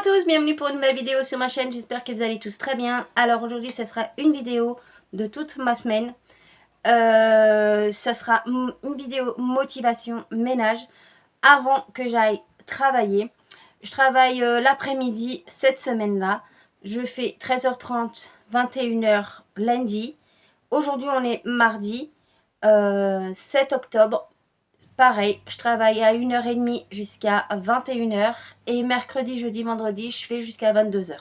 tous, bienvenue pour une nouvelle vidéo sur ma chaîne, j'espère que vous allez tous très bien. Alors aujourd'hui ce sera une vidéo de toute ma semaine, ça sera une vidéo motivation ménage avant que j'aille travailler. Je travaille l'après-midi cette semaine-là, je fais 13h30, 21h lundi. Aujourd'hui on est mardi 7 octobre. Pareil, je travaille à 1h30 jusqu'à 21h et mercredi, jeudi, vendredi, je fais jusqu'à 22h.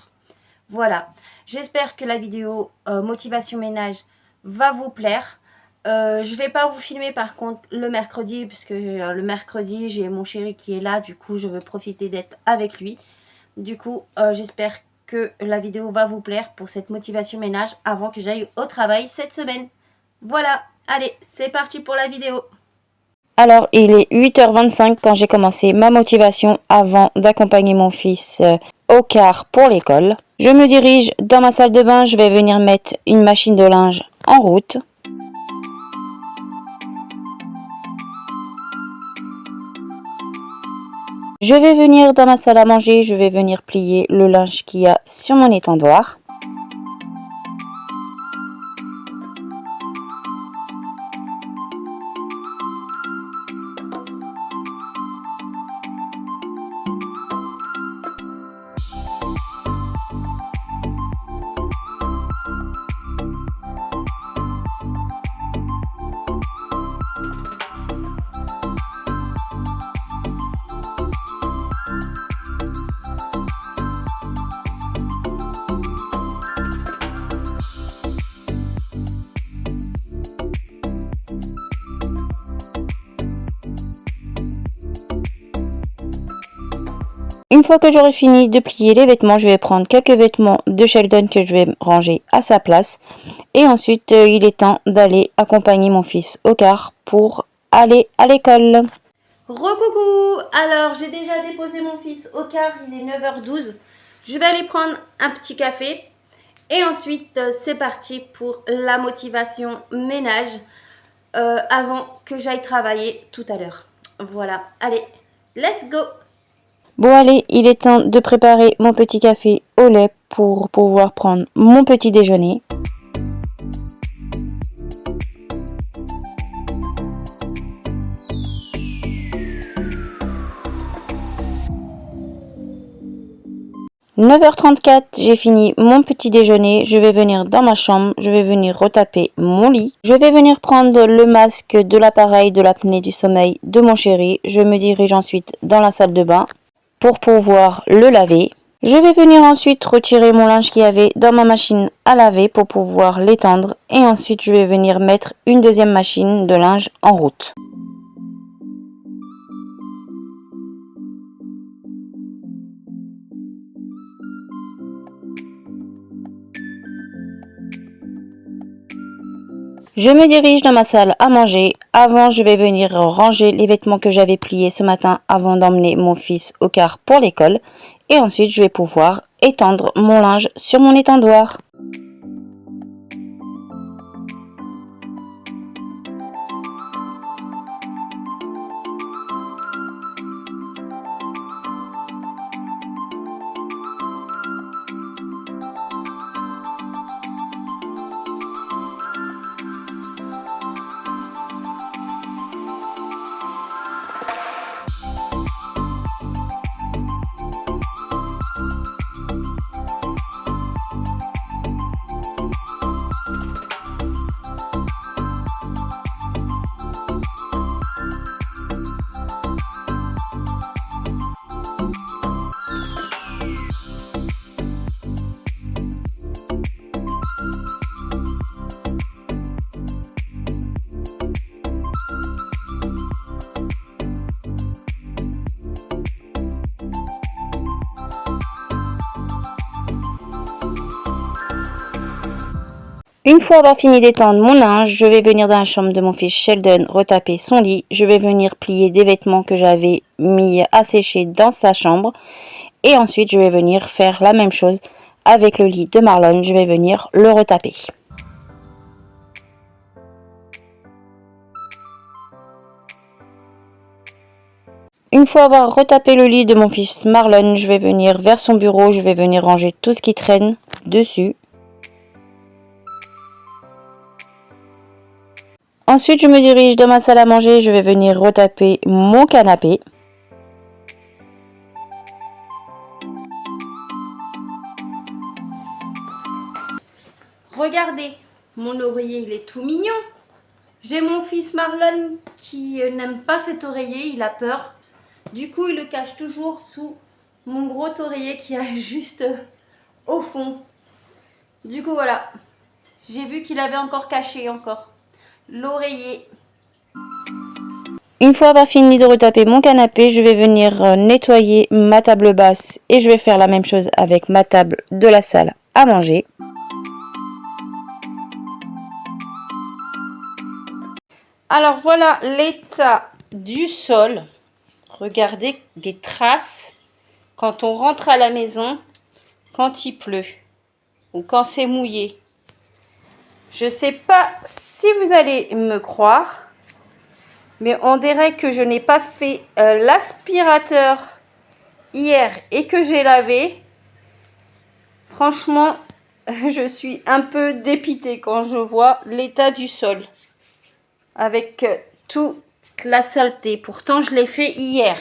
Voilà, j'espère que la vidéo motivation ménage va vous plaire. Je vais pas vous filmer par contre le mercredi, puisque le mercredi, j'ai mon chéri qui est là, du coup, je veux profiter d'être avec lui. Du coup, j'espère que la vidéo va vous plaire pour cette motivation ménage avant que j'aille au travail cette semaine. Voilà, allez, c'est parti pour la vidéo. Alors, il est 8h25 quand j'ai commencé ma motivation avant d'accompagner mon fils au car pour l'école. Je me dirige dans ma salle de bain, je vais venir mettre une machine de linge en route. Je vais venir dans ma salle à manger, je vais venir plier le linge qu'il y a sur mon étendoir. Une fois que j'aurai fini de plier les vêtements, je vais prendre quelques vêtements de Sheldon que je vais ranger à sa place. Et ensuite, il est temps d'aller accompagner mon fils au car pour aller à l'école. Recoucou. Alors j'ai déjà déposé mon fils au car, il est 9h12. Je vais aller prendre un petit café. Et ensuite, c'est parti pour la motivation ménage avant que j'aille travailler tout à l'heure. Voilà, allez, let's go. Bon allez, il est temps de préparer mon petit café au lait pour pouvoir prendre mon petit déjeuner. « 9h34, j'ai fini mon petit déjeuner, je vais venir dans ma chambre, je vais venir retaper mon lit. Je vais venir prendre le masque de l'appareil de l'apnée du sommeil de mon chéri. Je me dirige ensuite dans la salle de bain pour pouvoir le laver. Je vais venir ensuite retirer mon linge qu'il y avait dans ma machine à laver pour pouvoir l'étendre. Et ensuite, je vais venir mettre une deuxième machine de linge en route. Je me dirige dans ma salle à manger. Avant, je vais venir ranger les vêtements que j'avais pliés ce matin avant d'emmener mon fils au car pour l'école. Et ensuite, je vais pouvoir étendre mon linge sur mon étendoir. Une fois avoir fini d'étendre mon linge, je vais venir dans la chambre de mon fils Sheldon retaper son lit. Je vais venir plier des vêtements que j'avais mis à sécher dans sa chambre. Et ensuite, je vais venir faire la même chose avec le lit de Marlon. Je vais venir le retaper. Une fois avoir retapé le lit de mon fils Marlon, je vais venir vers son bureau, je vais venir ranger tout ce qui traîne dessus. Ensuite, je me dirige dans ma salle à manger, je vais venir retaper mon canapé. Regardez, mon oreiller, il est tout mignon. J'ai mon fils Marlon qui n'aime pas cet oreiller, il a peur. Du coup, il le cache toujours sous mon gros oreiller qui est juste au fond. Du coup, voilà. J'ai vu qu'il avait encore caché l'oreiller. Une fois avoir fini de retaper mon canapé, je vais venir nettoyer ma table basse et je vais faire la même chose avec ma table de la salle à manger. Alors voilà l'état du sol. Regardez des traces quand on rentre à la maison, quand il pleut ou quand c'est mouillé. Je ne sais pas si vous allez me croire, mais on dirait que je n'ai pas fait l'aspirateur hier et que j'ai lavé. Franchement, je suis un peu dépitée quand je vois l'état du sol avec toute la saleté. Pourtant, je l'ai fait hier.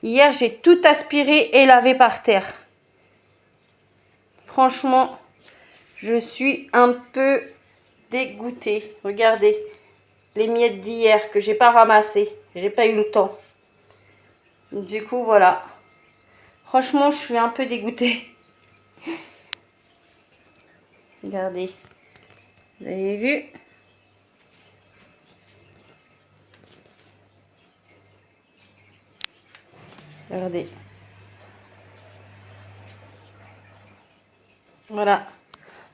Hier, j'ai tout aspiré et lavé par terre. Franchement, je suis un peu dégoûtée. Regardez les miettes d'hier que j'ai pas ramassées. J'ai pas eu le temps. Du coup, voilà. Franchement, je suis un peu dégoûtée. Regardez. Vous avez vu? Regardez. Voilà.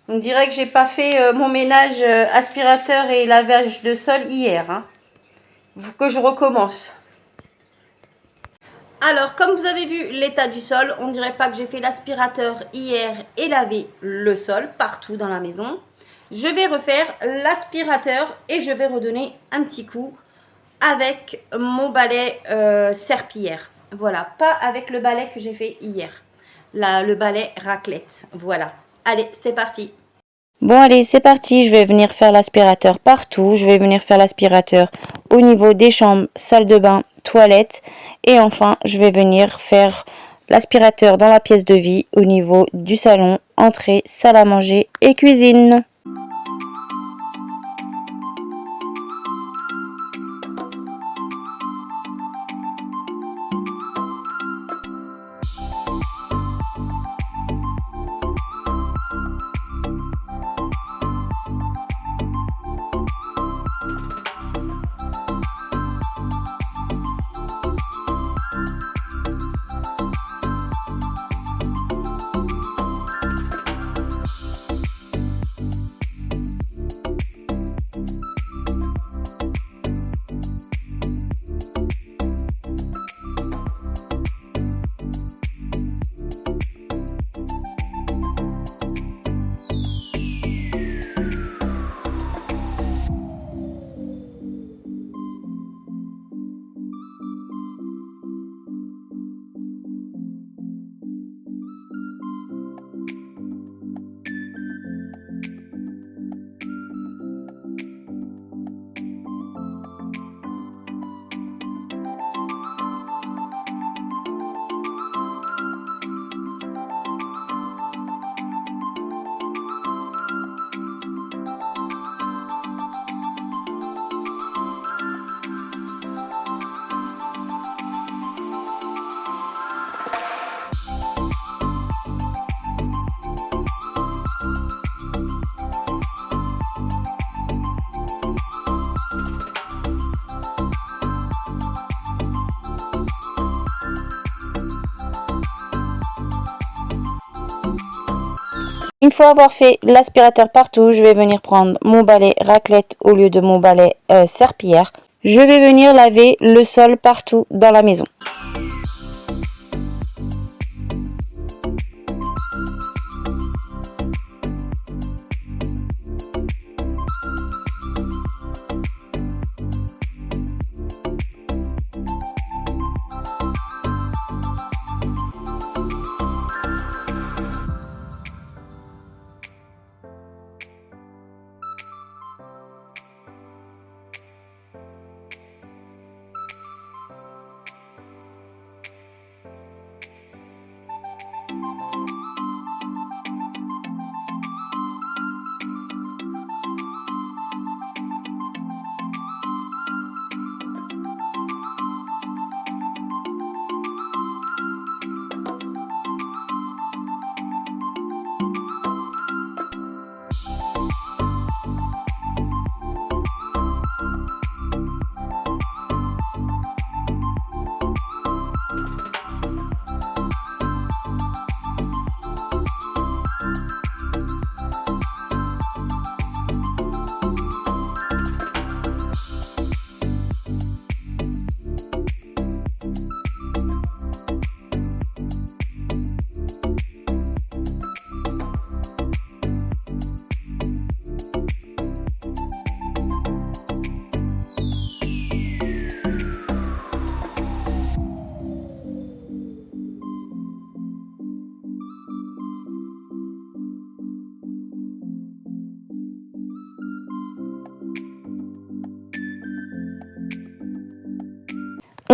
On dirait que j'ai pas fait mon ménage aspirateur et lavage de sol hier. Hein. Faut que je recommence. Alors, comme vous avez vu l'état du sol, on dirait pas que j'ai fait l'aspirateur hier et lavé le sol partout dans la maison. Je vais refaire l'aspirateur et je vais redonner un petit coup avec mon balai serpillière. Voilà, pas avec le balai que j'ai fait hier. Là, le balai raclette. Voilà. Allez, c'est parti. Bon, allez, c'est parti. Je vais venir faire l'aspirateur partout. Je vais venir faire l'aspirateur au niveau des chambres, salle de bain, toilettes. Et enfin, je vais venir faire l'aspirateur dans la pièce de vie au niveau du salon, entrée, salle à manger et cuisine. Une fois avoir fait l'aspirateur partout, je vais venir prendre mon balai raclette au lieu de mon balai serpillière. Je vais venir laver le sol partout dans la maison.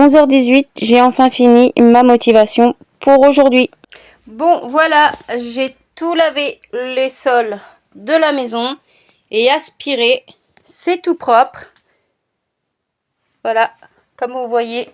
11h18, j'ai enfin fini ma motivation pour aujourd'hui. Bon, voilà, j'ai tout lavé les sols de la maison et aspiré. C'est tout propre. Voilà, comme vous voyez.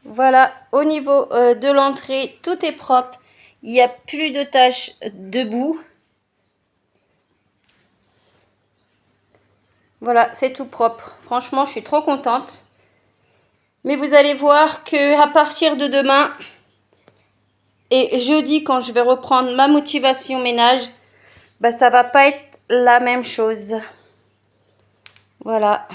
Voilà, au niveau de l'entrée, tout est propre. Il n'y a plus de taches de boue. Voilà, c'est tout propre. Franchement, je suis trop contente. Mais vous allez voir que à partir de demain et jeudi, quand je vais reprendre ma motivation ménage, bah, ça va pas être la même chose. Voilà.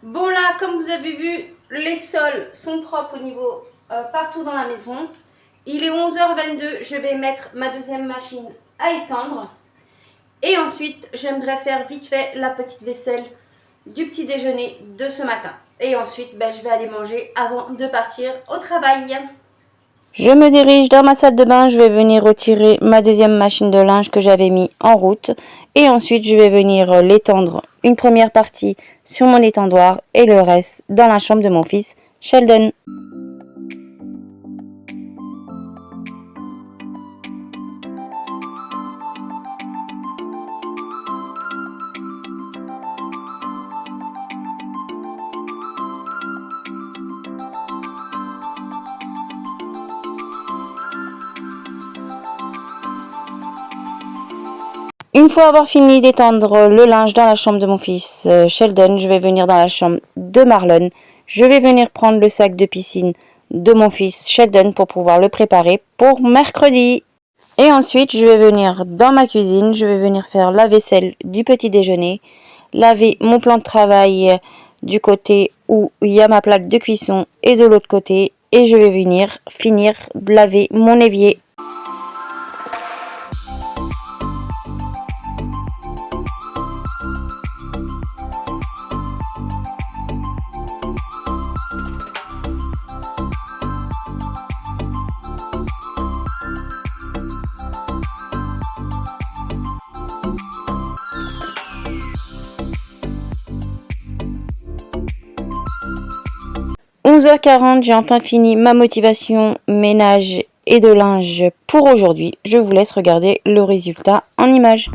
Bon là, comme vous avez vu, les sols sont propres au niveau partout dans la maison. Il est 11h22, je vais mettre ma deuxième machine à étendre. Et ensuite, j'aimerais faire vite fait la petite vaisselle du petit déjeuner de ce matin. Et ensuite, ben, je vais aller manger avant de partir au travail. Je me dirige dans ma salle de bain, je vais venir retirer ma deuxième machine de linge que j'avais mis en route et ensuite je vais venir l'étendre une première partie sur mon étendoir et le reste dans la chambre de mon fils Sheldon. Une fois avoir fini d'étendre le linge dans la chambre de mon fils Sheldon, je vais venir dans la chambre de Marlon. Je vais venir prendre le sac de piscine de mon fils Sheldon pour pouvoir le préparer pour mercredi. Et ensuite, je vais venir dans ma cuisine, je vais venir faire la vaisselle du petit déjeuner, laver mon plan de travail du côté où il y a ma plaque de cuisson et de l'autre côté. Et je vais venir finir de laver mon évier. « 11h40, j'ai enfin fini ma motivation ménage et de linge pour aujourd'hui. Je vous laisse regarder le résultat en images.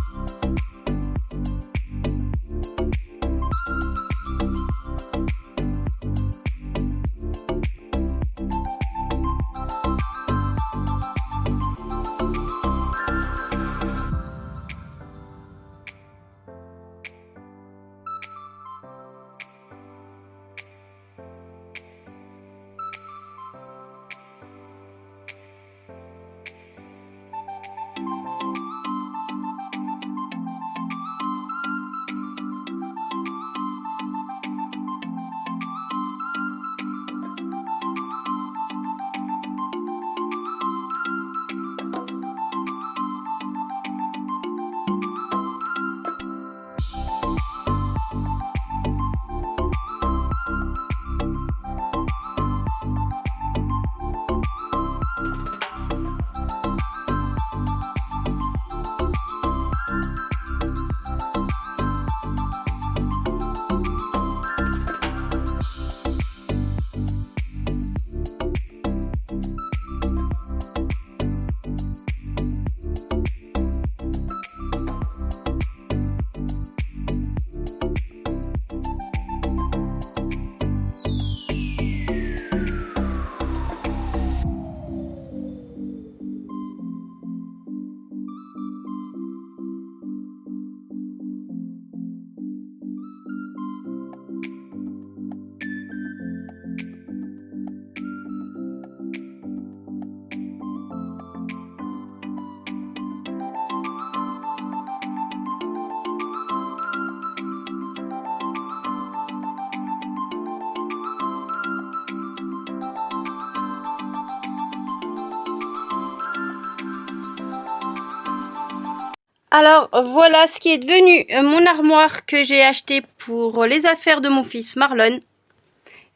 Alors voilà ce qui est devenu mon armoire que j'ai acheté pour les affaires de mon fils Marlon.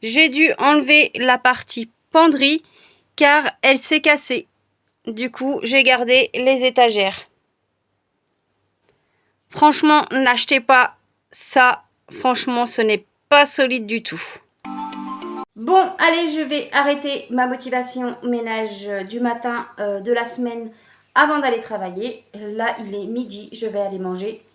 J'ai dû enlever la partie penderie car elle s'est cassée. Du coup, j'ai gardé les étagères. Franchement, n'achetez pas ça. Franchement, ce n'est pas solide du tout. Bon, allez, je vais arrêter ma motivation ménage du matin de la semaine avant d'aller travailler. Là, il est midi, je vais aller manger.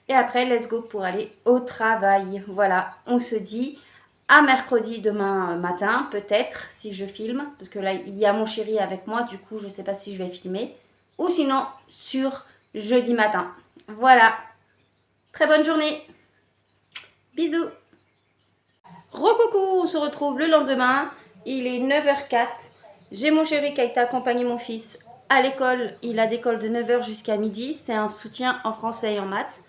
Et après, let's go pour aller au travail. Voilà, on se dit à mercredi demain matin, peut-être, si je filme. Parce que là, il y a mon chéri avec moi, du coup, je ne sais pas si je vais filmer. Ou sinon, sur jeudi matin. Voilà, très bonne journée. Bisous. Recoucou, on se retrouve le lendemain. Il est 9h04. J'ai mon chéri qui a été accompagner mon fils à l'école. Il a d'école de 9h jusqu'à midi. C'est un soutien en français et en maths.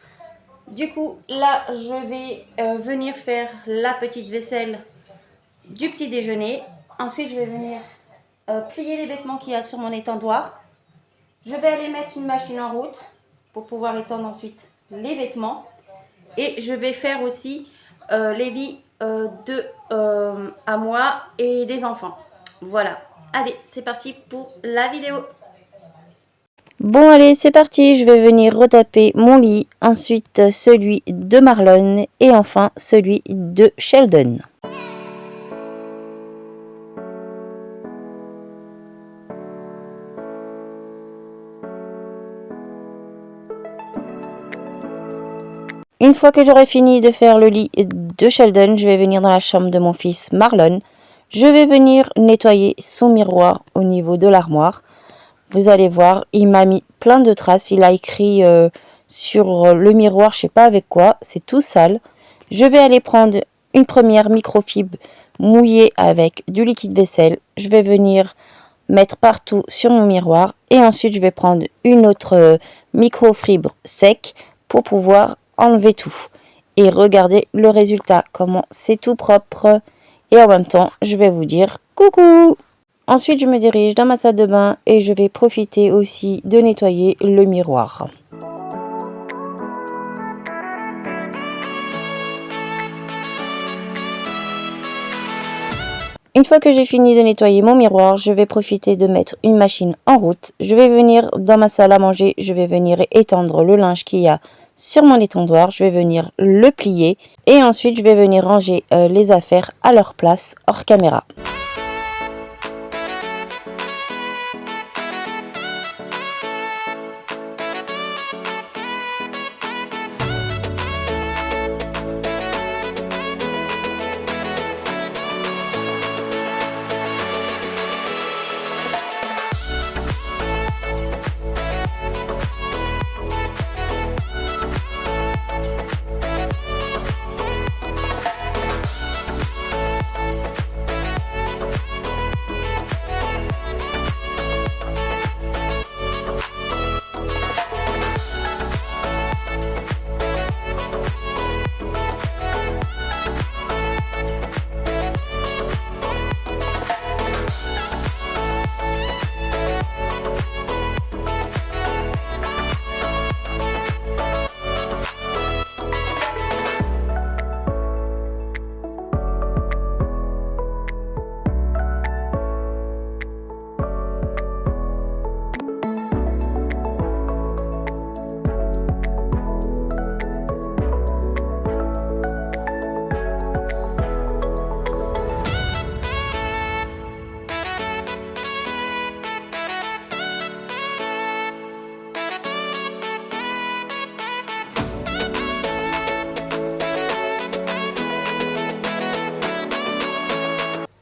Du coup, là, je vais venir faire la petite vaisselle du petit déjeuner. Ensuite, je vais venir plier les vêtements qu'il y a sur mon étendoir. Je vais aller mettre une machine en route pour pouvoir étendre ensuite les vêtements. Et je vais faire aussi les lits à moi et des enfants. Voilà. Allez, c'est parti pour la vidéo. Bon allez, c'est parti, je vais venir retaper mon lit, ensuite celui de Marlon et enfin celui de Sheldon. Une fois que j'aurai fini de faire le lit de Sheldon, je vais venir dans la chambre de mon fils Marlon. Je vais venir nettoyer son miroir au niveau de l'armoire. Vous allez voir, il m'a mis plein de traces. Il a écrit sur le miroir, je sais pas avec quoi. C'est tout sale. Je vais aller prendre une première microfibre mouillée avec du liquide vaisselle. Je vais venir mettre partout sur mon miroir. Et ensuite, je vais prendre une autre microfibre sec pour pouvoir enlever tout. Et regardez le résultat, comment c'est tout propre. Et en même temps, je vais vous dire coucou! Ensuite, je me dirige dans ma salle de bain et je vais profiter aussi de nettoyer le miroir. Une fois que j'ai fini de nettoyer mon miroir, je vais profiter de mettre une machine en route. Je vais venir dans ma salle à manger, je vais venir étendre le linge qu'il y a sur mon étendoir. Je vais venir le plier et ensuite je vais venir ranger les affaires à leur place hors caméra.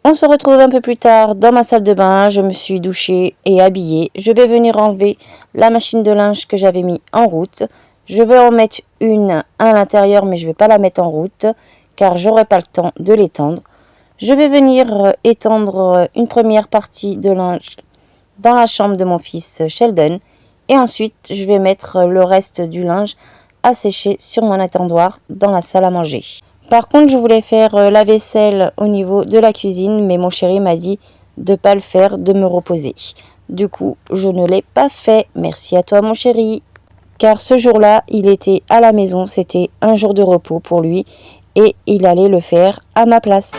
On se retrouve un peu plus tard dans ma salle de bain. Je me suis douchée et habillée. Je vais venir enlever la machine de linge que j'avais mis en route. Je vais en mettre une à l'intérieur, mais je ne vais pas la mettre en route car j'aurai pas le temps de l'étendre. Je vais venir étendre une première partie de linge dans la chambre de mon fils Sheldon. Et ensuite, je vais mettre le reste du linge à sécher sur mon étendoir dans la salle à manger. Par contre, je voulais faire la vaisselle au niveau de la cuisine, mais mon chéri m'a dit de ne pas le faire, de me reposer. Du coup, je ne l'ai pas fait. Merci à toi, mon chéri. car ce jour-là, il était à la maison, c'était un jour de repos pour lui et il allait le faire à ma place.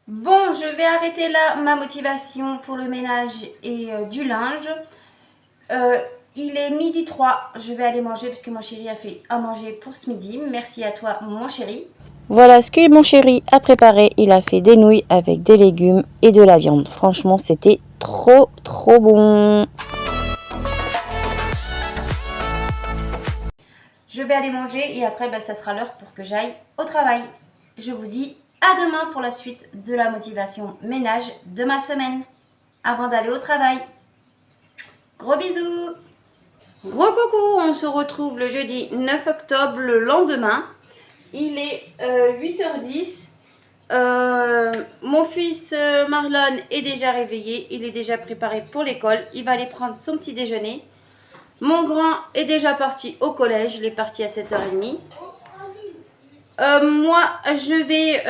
Bon, je vais arrêter là ma motivation pour le ménage et du linge. Il est midi 3, je vais aller manger parce que mon chéri a fait à manger pour ce midi. Merci à toi mon chéri. Voilà ce que mon chéri a préparé. Il a fait des nouilles avec des légumes et de la viande. Franchement, c'était trop bon. Je vais aller manger et après ça sera l'heure pour que j'aille au travail. Je vous dis à demain pour la suite de la motivation ménage de ma semaine. Avant d'aller au travail. Gros bisous. Gros coucou, on se retrouve le jeudi 9 octobre, le lendemain. Il est 8h10. Mon fils Marlon est déjà réveillé. Il est déjà préparé pour l'école. Il va aller prendre son petit déjeuner. Mon grand est déjà parti au collège. Il est parti à 7h30. Moi, je vais,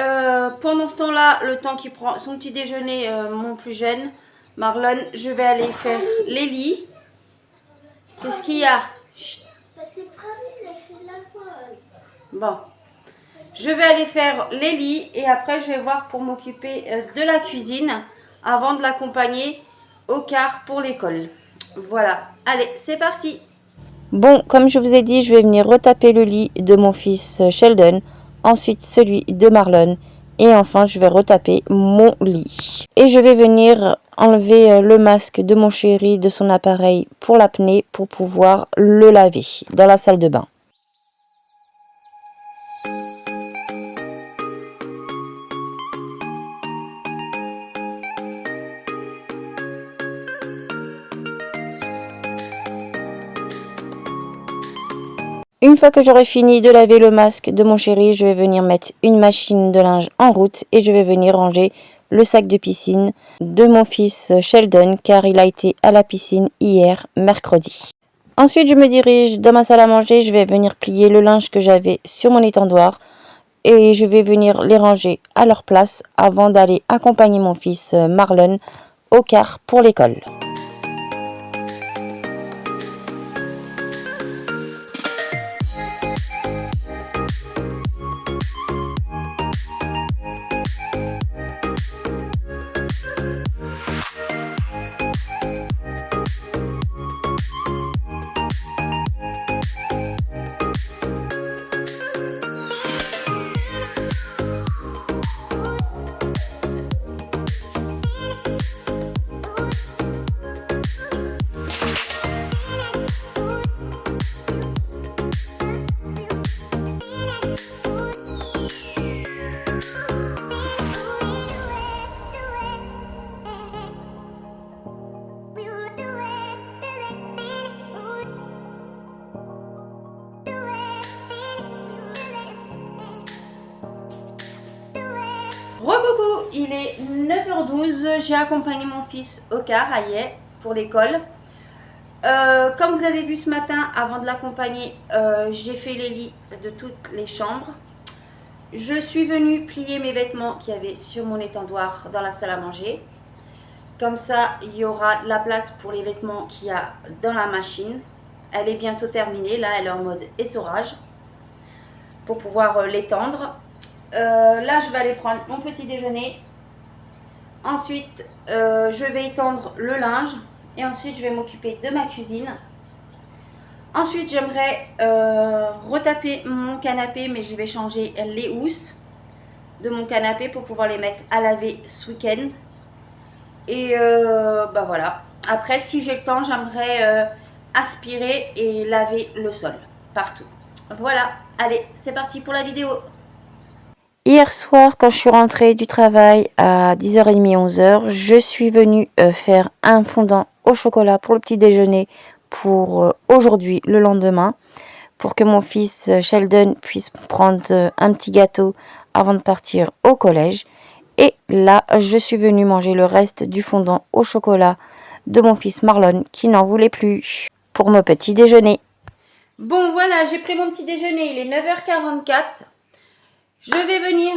pendant ce temps-là, le temps qu'il prend son petit déjeuner, mon plus jeune, Marlon, je vais aller faire les lits. Qu'est-ce qu'il y a? Chut. C'est pratique, il a fait la voile. Bon. Je vais aller faire les lits et après, je vais voir pour m'occuper de la cuisine avant de l'accompagner au car pour l'école. Voilà. Allez, c'est parti. Bon, comme je vous ai dit, je vais venir retaper le lit de mon fils Sheldon, ensuite celui de Marlon et enfin je vais retaper mon lit. Et je vais venir enlever le masque de mon chéri de son appareil pour l'apnée pour pouvoir le laver dans la salle de bain. Une fois que j'aurai fini de laver le masque de mon chéri, je vais venir mettre une machine de linge en route et je vais venir ranger le sac de piscine de mon fils Sheldon car il a été à la piscine hier mercredi. Ensuite, je me dirige dans ma salle à manger, je vais venir plier le linge que j'avais sur mon étendoir et je vais venir les ranger à leur place avant d'aller accompagner mon fils Marlon au car pour l'école. Recoucou, il est 9h12, j'ai accompagné mon fils au car, Aïe, pour l'école. Comme vous avez vu ce matin, avant de l'accompagner, j'ai fait les lits de toutes les chambres. Je suis venue plier mes vêtements qu'il y avait sur mon étendoir dans la salle à manger. Comme ça, il y aura de la place pour les vêtements qu'il y a dans la machine. Elle est bientôt terminée, là elle est en mode essorage pour pouvoir l'étendre. Là, je vais aller prendre mon petit déjeuner. Ensuite, je vais étendre le linge. Et ensuite, je vais m'occuper de ma cuisine. Ensuite, j'aimerais retaper mon canapé, mais je vais changer les housses de mon canapé pour pouvoir les mettre à laver ce week-end. Et bah voilà. Après, si j'ai le temps, j'aimerais aspirer et laver le sol partout. Voilà. Allez, c'est parti pour la vidéo. Hier soir, quand je suis rentrée du travail à 10h30, 11h, je suis venue faire un fondant au chocolat pour le petit déjeuner pour aujourd'hui, le lendemain, pour que mon fils Sheldon puisse prendre un petit gâteau avant de partir au collège. Et là, je suis venue manger le reste du fondant au chocolat de mon fils Marlon qui n'en voulait plus pour mon petit déjeuner. Bon, voilà, j'ai pris mon petit déjeuner, il est 9h44. Je vais venir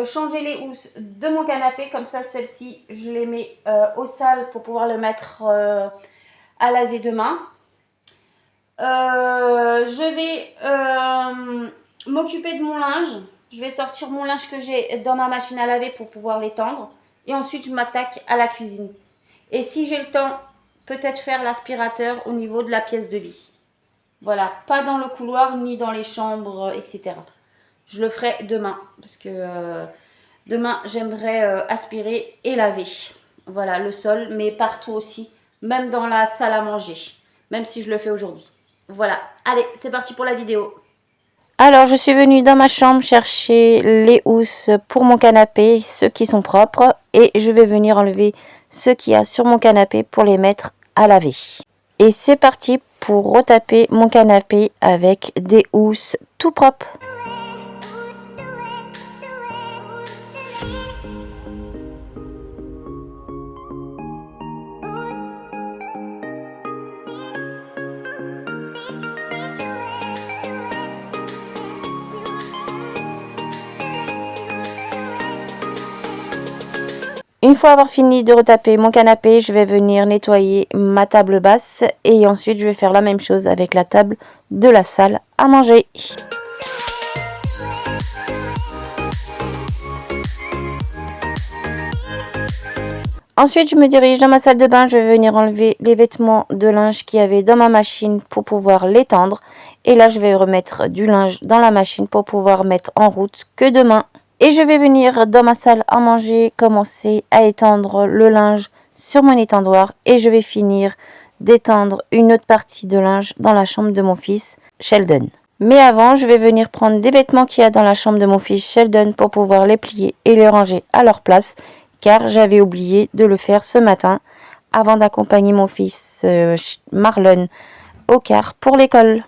changer les housses de mon canapé, comme ça, celles-ci, je les mets au sale pour pouvoir le mettre à laver demain. Je vais m'occuper de mon linge. Je vais sortir mon linge que j'ai dans ma machine à laver pour pouvoir l'étendre. Et ensuite, je m'attaque à la cuisine. Et si j'ai le temps, peut-être faire l'aspirateur au niveau de la pièce de lit. Voilà, pas dans le couloir ni dans les chambres, etc. Je le ferai demain parce que demain, j'aimerais aspirer et laver. Voilà, le sol, mais partout aussi, même dans la salle à manger, même si je le fais aujourd'hui. Voilà, allez, c'est parti pour la vidéo. Alors, je suis venue dans ma chambre chercher les housses pour mon canapé, ceux qui sont propres, et je vais venir enlever ceux qu'il y a sur mon canapé pour les mettre à laver. Et c'est parti pour retaper mon canapé avec des housses tout propres. Une fois avoir fini de retaper mon canapé, je vais venir nettoyer ma table basse et ensuite je vais faire la même chose avec la table de la salle à manger. Ensuite, je me dirige dans ma salle de bain, je vais venir enlever les vêtements de linge qu'il y avait dans ma machine pour pouvoir l'étendre. Et là, je vais remettre du linge dans la machine pour pouvoir mettre en route que demain. Et je vais venir dans ma salle à manger, commencer à étendre le linge sur mon étendoir. Et je vais finir d'étendre une autre partie de linge dans la chambre de mon fils, Sheldon. Mais avant, je vais venir prendre des vêtements qu'il y a dans la chambre de mon fils, Sheldon, pour pouvoir les plier et les ranger à leur place. Car j'avais oublié de le faire ce matin avant d'accompagner mon fils Marlon au car pour l'école.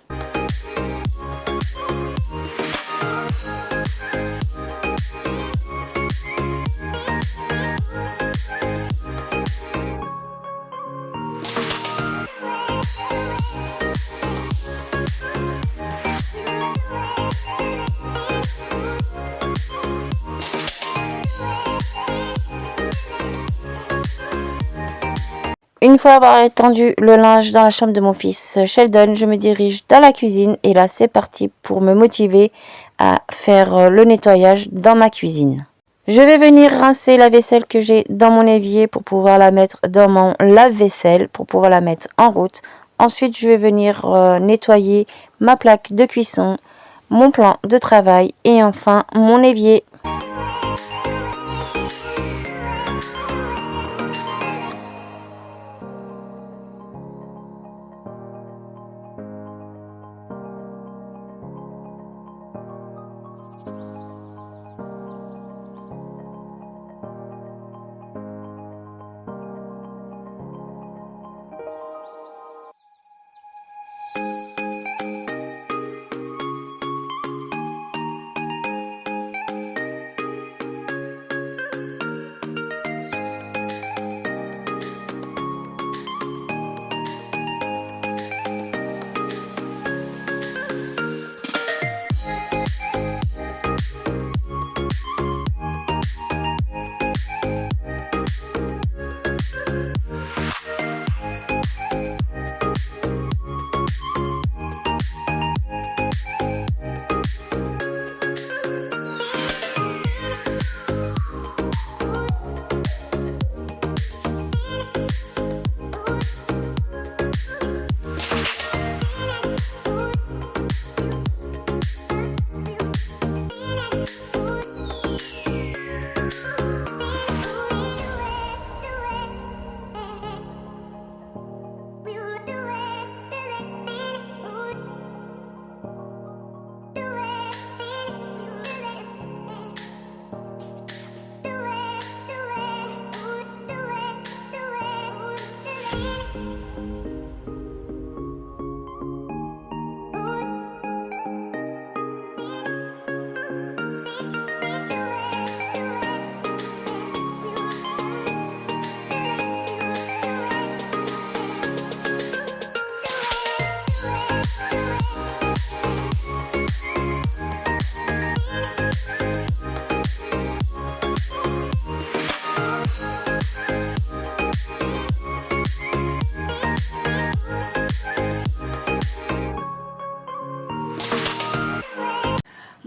Une fois avoir étendu le linge dans la chambre de mon fils Sheldon, je me dirige dans la cuisine et là c'est parti pour me motiver à faire le nettoyage dans ma cuisine. Je vais venir rincer la vaisselle que j'ai dans mon évier pour pouvoir la mettre dans mon lave-vaisselle, pour pouvoir la mettre en route. Ensuite, je vais venir nettoyer ma plaque de cuisson, mon plan de travail et enfin mon évier.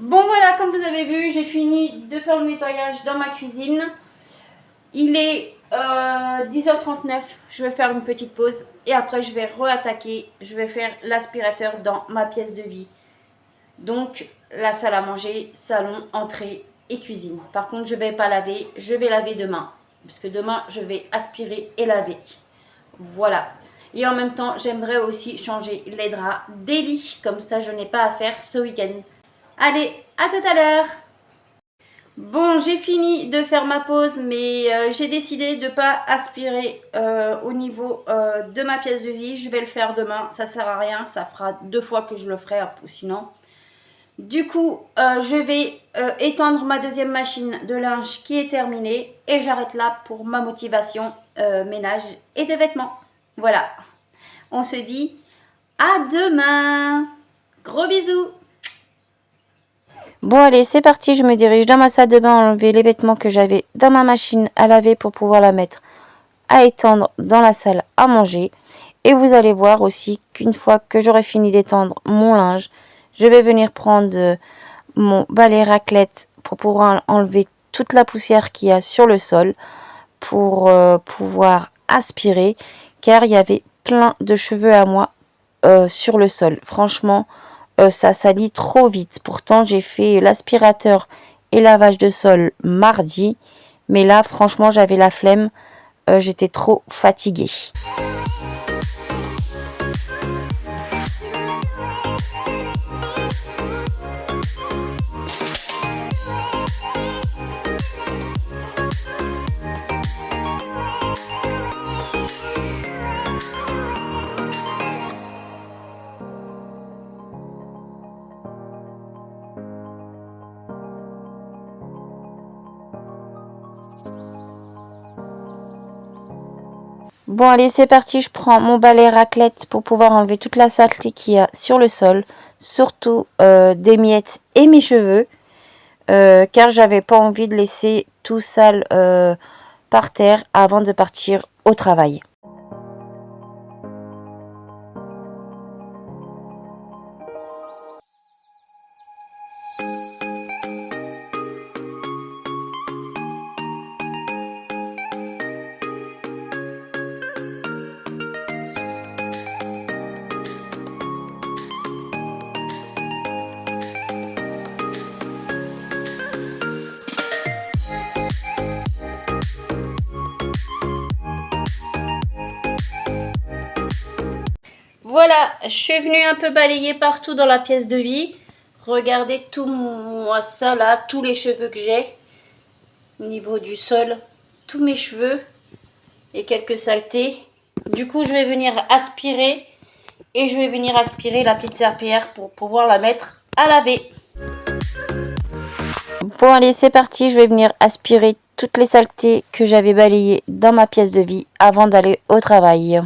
Bon voilà, comme vous avez vu, j'ai fini de faire le nettoyage dans ma cuisine. Il est 10h39, je vais faire une petite pause et après je vais re-attaquer. Je vais faire l'aspirateur dans ma pièce de vie. Donc la salle à manger, salon, entrée et cuisine. Par contre, je ne vais pas laver, je vais laver demain. Parce que demain, je vais aspirer et laver. Voilà. Et en même temps, j'aimerais aussi changer les draps des lits. Comme ça, je n'ai pas à faire ce week-end. Allez, à tout à l'heure. Bon, j'ai fini de faire ma pause, mais j'ai décidé de ne pas aspirer au niveau de ma pièce de vie. Je vais le faire demain, ça sert à rien. Ça fera 2 fois que je le ferai, ou sinon. Du coup, je vais étendre ma deuxième machine de linge qui est terminée. Et j'arrête là pour ma motivation ménage et de vêtements. Voilà. On se dit à demain. Gros bisous. Bon allez, c'est parti, je me dirige dans ma salle de bain enlever les vêtements que j'avais dans ma machine à laver pour pouvoir la mettre à étendre dans la salle à manger. Et vous allez voir aussi qu'une fois que j'aurai fini d'étendre mon linge, je vais venir prendre mon balai raclette pour pouvoir enlever toute la poussière qu'il y a sur le sol pour pouvoir aspirer, car il y avait plein de cheveux à moi sur le sol. Franchement, ça salit trop vite. Pourtant, j'ai fait l'aspirateur et lavage de sol mardi. Mais là, franchement, j'avais la flemme. J'étais trop fatiguée. Bon allez, c'est parti, je prends mon balai raclette pour pouvoir enlever toute la saleté qu'il y a sur le sol, surtout des miettes et mes cheveux, car j'avais pas envie de laisser tout sale par terre avant de partir au travail. Voilà, je suis venue un peu balayer partout dans la pièce de vie. Regardez tout ça là, tous les cheveux que j'ai. Au niveau du sol, tous mes cheveux et quelques saletés. Du coup, je vais venir aspirer et je vais venir aspirer la petite serpillière pour pouvoir la mettre à laver. Bon allez, c'est parti, je vais venir aspirer toutes les saletés que j'avais balayées dans ma pièce de vie avant d'aller au travail.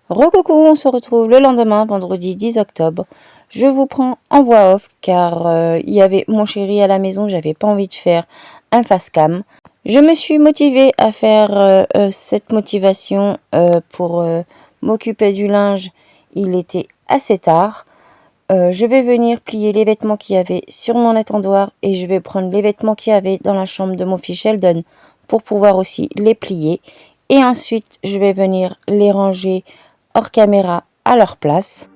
Recoucou, on se retrouve le lendemain, vendredi 10 octobre. Je vous prends en voix off car il y avait mon chéri à la maison, j'avais pas envie de faire un face cam. Je me suis motivée à faire cette motivation pour m'occuper du linge. Il était assez tard. Je vais venir plier les vêtements qu'il y avait sur mon étendoir et je vais prendre les vêtements qu'il y avait dans la chambre de mon fils Sheldon pour pouvoir aussi les plier. Et ensuite, je vais venir les ranger hors caméra à leur place.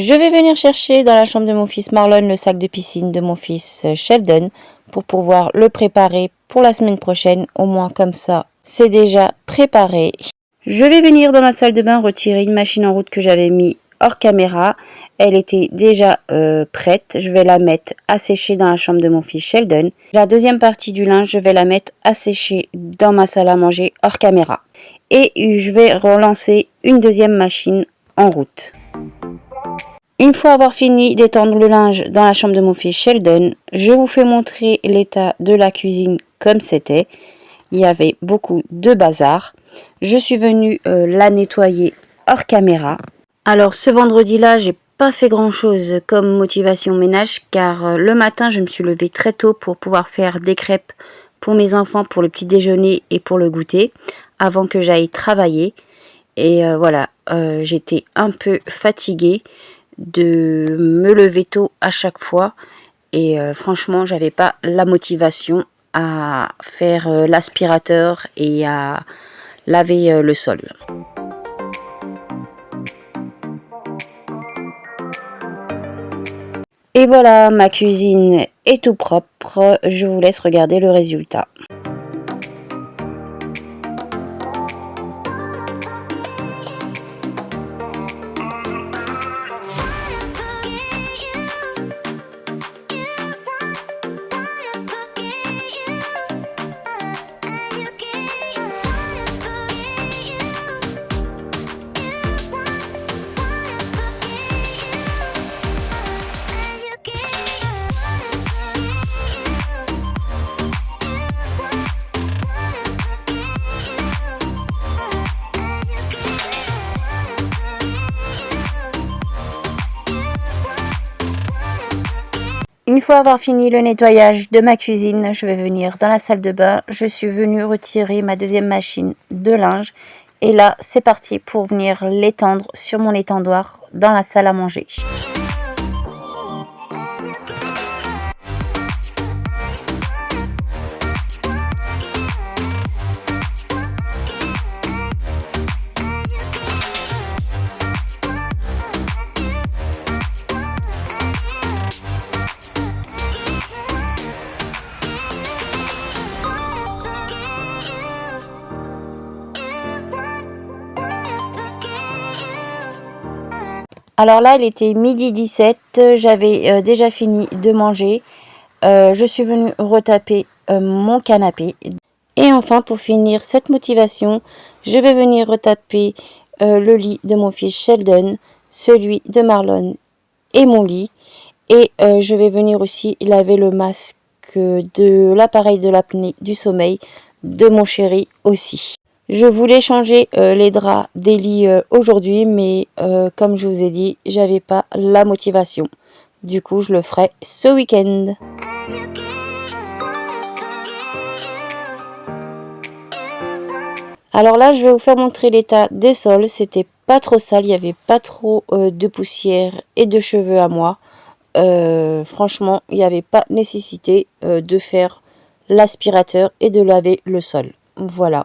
Je vais venir chercher dans la chambre de mon fils Marlon le sac de piscine de mon fils Sheldon pour pouvoir le préparer pour la semaine prochaine. Au moins comme ça, c'est déjà préparé. Je vais venir dans ma salle de bain retirer une machine en route que j'avais mis hors caméra. Elle était déjà prête. Je vais la mettre à sécher dans la chambre de mon fils Sheldon. La deuxième partie du linge, je vais la mettre à sécher dans ma salle à manger hors caméra. Et je vais relancer une deuxième machine en route. Une fois avoir fini d'étendre le linge dans la chambre de mon fils Sheldon, je vous fais montrer l'état de la cuisine comme c'était. Il y avait beaucoup de bazar. Je suis venue la nettoyer hors caméra. Alors ce vendredi-là, j'ai pas fait grand-chose comme motivation ménage car le matin, je me suis levée très tôt pour pouvoir faire des crêpes pour mes enfants pour le petit déjeuner et pour le goûter avant que j'aille travailler. Et voilà, j'étais un peu fatiguée de me lever tôt à chaque fois et franchement j'avais pas la motivation à faire l'aspirateur et à laver le sol. Et voilà, ma cuisine est tout propre, je vous laisse regarder le résultat. Une fois avoir fini le nettoyage de ma cuisine, je vais venir dans la salle de bain. Je suis venue retirer ma deuxième machine de linge. Et là, c'est parti pour venir l'étendre sur mon étendoir dans la salle à manger. Alors là, il était midi 17, j'avais déjà fini de manger. Je suis venue retaper mon canapé. Et enfin, pour finir cette motivation, je vais venir retaper le lit de mon fils Sheldon, celui de Marlon et mon lit. Et je vais venir aussi laver le masque de l'appareil de l'apnée du sommeil de mon chéri aussi. Je voulais changer les draps des lits aujourd'hui, mais comme je vous ai dit, j'avais pas la motivation. Du coup, je le ferai ce week-end. Alors là, je vais vous faire montrer l'état des sols. C'était pas trop sale, il n'y avait pas trop de poussière et de cheveux à moi. Franchement, il n'y avait pas nécessité de faire l'aspirateur et de laver le sol. Voilà.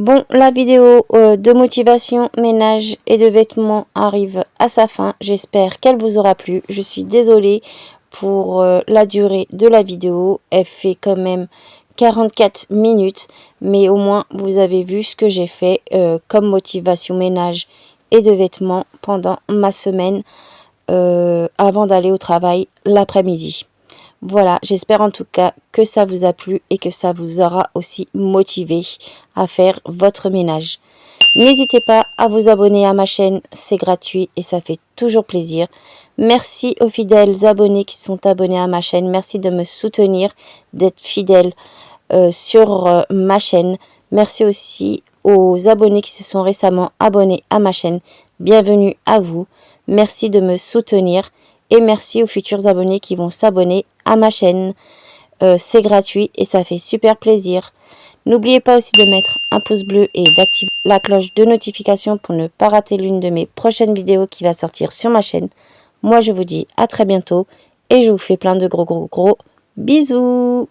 Bon, la vidéo de motivation, ménage et de vêtements arrive à sa fin. J'espère qu'elle vous aura plu. Je suis désolée pour la durée de la vidéo. Elle fait quand même 44 minutes. Mais au moins, vous avez vu ce que j'ai fait comme motivation, ménage et de vêtements pendant ma semaine avant d'aller au travail l'après-midi. Voilà, j'espère en tout cas que ça vous a plu et que ça vous aura aussi motivé à faire votre ménage. N'hésitez pas à vous abonner à ma chaîne, c'est gratuit et ça fait toujours plaisir. Merci aux fidèles abonnés qui sont abonnés à ma chaîne. Merci de me soutenir, d'être fidèles sur ma chaîne. Merci aussi aux abonnés qui se sont récemment abonnés à ma chaîne. Bienvenue à vous. Merci de me soutenir. Et merci aux futurs abonnés qui vont s'abonner à ma chaîne. C'est gratuit et ça fait super plaisir. N'oubliez pas aussi de mettre un pouce bleu et d'activer la cloche de notification pour ne pas rater l'une de mes prochaines vidéos qui va sortir sur ma chaîne. Moi je vous dis à très bientôt et je vous fais plein de gros bisous.